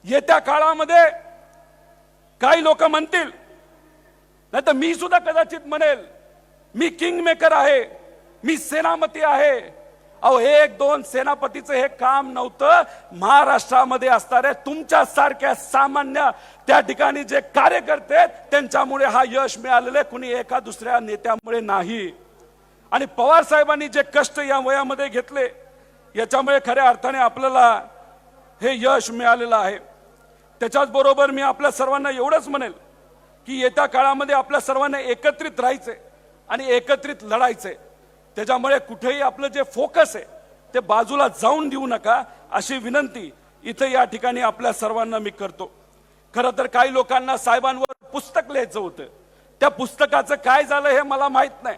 येत्या काळामध्ये काही लोक म्हणतील, नाही तर मी सुद्धा कदाचित म्हणेल, मी किंग मेकर आहे, मी सेनापती आहे. अहो, एक दोन सेनापतीचं हे काम नव्हतं. महाराष्ट्रामध्ये असणाऱ्या तुमच्या सारख्या सामान्य त्या ठिकाणी जे कार्यकर्ते त्यांच्यामुळे हा यश मिळालेले, कुणी एका दुसऱ्या नेत्यामुळे नाही. आणि पवार साहेबांनी जे कष्ट या वयामध्ये घेतले, याच्यामुळे खऱ्या अर्थाने आपल्याला हे यश मिळालेलं आहे. त्याच्याच बरोबर मी आपल्या सर्वांना एवढंच म्हणेल की येत्या काळामध्ये आपल्या सर्वांना एकत्रित राहायचे आणि एकत्रित लढायचे. त्याच्यामुळे कुठेही आपलं जे फोकस आहे ते बाजूला जाऊन देऊ नका, अशी विनंती इथे या ठिकाणी आपल्या सर्वांना मी करतो. खरं तर काही लोकांना साहेबांवर पुस्तक लिहायचं होतं. त्या पुस्तकाचं काय झालं हे मला माहित नाही,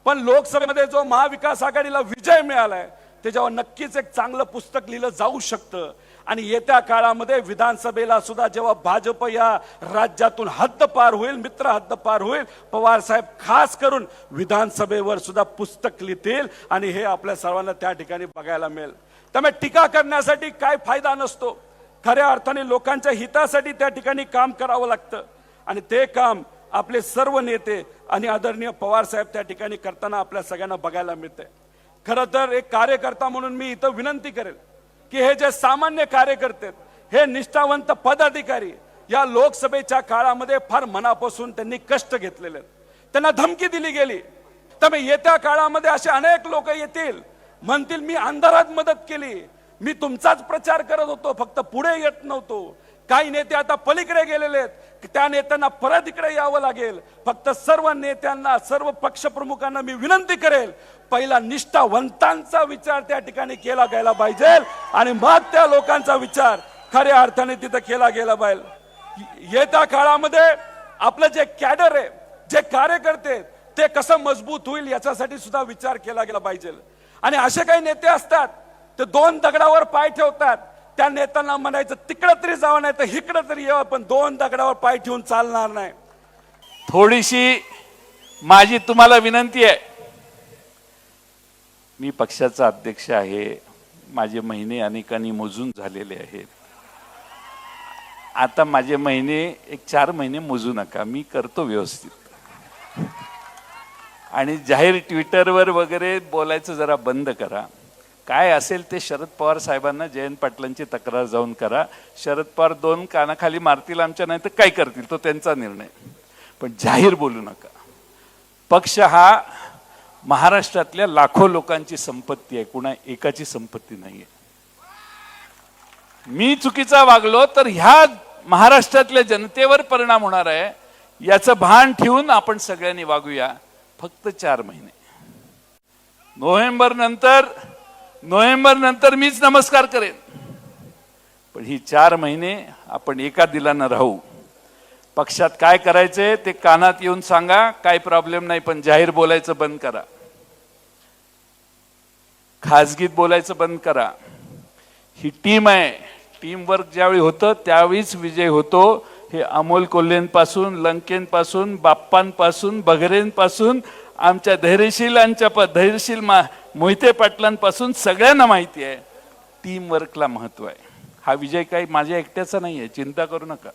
पण लोकसभेमध्ये जो महाविकास आघाडीला विजय मिळालाय त्याच्यावर नक्कीच एक चांगलं पुस्तक लिहिलं जाऊ शकतं. आणि येत्या काळामध्ये विधानसभेला सुद्धा जेव्हा भाजप या राज्यातून हद्दपार होईल, मित्र हद्दपार होईल, पवार साहेब खास करून विधानसभेवर सुद्धा पुस्तक लिहितील आणि हे आपल्या सर्वांना त्या ठिकाणी बघायला मिळेल. त्यामुळे टीका करण्यासाठी काय फायदा नसतो. खऱ्या अर्थाने लोकांच्या हितासाठी त्या ठिकाणी काम करावं लागतं आणि ते काम आपले सर्व नेते आणि आदरणीय पवार साहेब त्या ठिकाणी करताना आपल्या सगळ्यांना बघायला मिळते. खरं तर एक कार्यकर्ता म्हणून मी इथं विनंती करेल की हे जे सामान्य कार्यकर्ते, हे निष्ठावंत पदाधिकारी या लोकसभेच्या काळामध्ये फार मनापासून त्यांनी कष्ट घेतलेले आहेत. त्यांना धमकी दिली गेली. त्यामुळे येत्या काळामध्ये असे अनेक लोक येतील, म्हणतील मी अंधारात मदत केली, मी तुमचाच प्रचार करत होतो, फक्त पुढे येत नव्हतो. काही नेते आता पलीकडे गेलेले आहेत, त्या नेत्यांना परत इकडे यावं लागेल. फक्त सर्व नेत्यांना, सर्व पक्षप्रमुखांना मी विनंती करेल, पहिला निष्ठावंतांचा विचार त्या ठिकाणी केला गेला पाहिजे आणि मग त्या लोकांचा विचार खऱ्या अर्थाने तिथं केला गेला पाहिजे. येत्या काळामध्ये आपलं जे कॅडर आहे, जे कार्यकर्ते, ते कसं मजबूत होईल याच्यासाठी सुद्धा विचार केला गेला पाहिजे. आणि असे काही नेते असतात ते दोन दगडावर पाय ठेवतात. त्या नेत्यांना म्हणायचं तिकडे तरी जावं, नाही तर इकडे तरी यावं, पण दोन दगडावर पाय ठेवून चालणार नाही. थोडीशी माझी तुम्हाला विनंती आहे. मी पक्षाचा अध्यक्ष आहे, माझे महिने अनेकांनी मोजून झालेले आहेत. आता माझे महिने एक 4 महिने मोजू नका, मी करतो व्यवस्थित. आणि जाहीर ट्विटरवर वगैरे बोलायचं जरा बंद करा. काय असेल ते शरद पवार साहेबांना, जयंत पाटलांची तक्रार जाऊन करा. शरद पवार 2 कानाखाली मारतील आमच्या, नाही तर काय करतील तो त्यांचा निर्णय, पण जाहीर बोलू नका. पक्ष हा महाराष्ट्रातल्या लाखो लोकांची संपत्ती आहे, कुणा एकाची संपत्ती नाहीये. मी चुकीचा वागलो तर ह्या महाराष्ट्रातल्या जनतेवर परिणाम होणार आहे, याचं भान ठेवून आपण सगळ्यांनी वागूया. फक्त 4 महिने, नोव्हेंबर नंतर मीच नमस्कार करेन, पण ही 4 महिने आपण एका दिलानं राहू. पक्षात काय करायचंय ते कानात येऊन सांगा, काय प्रॉब्लेम नाही, पण जाहीर बोलायचं बंद करा, खाजगीत बोलायचं बंद करा. ही टीम आहे, टीम वर्क ज्यावेळी होतं त्यावेळीच विजय होतो. हे अमोल कोल्हेंपासून, लंकेंपासून, बाप्पांपासून, बगरेंपासून, आमच्या धैर्यशील मोहिते पाटलांपासून सगळ्यांना माहिती आहे टीम वर्कला महत्व आहे. हा विजय काही माझ्या एकट्याचा नाही आहे, चिंता करू नका.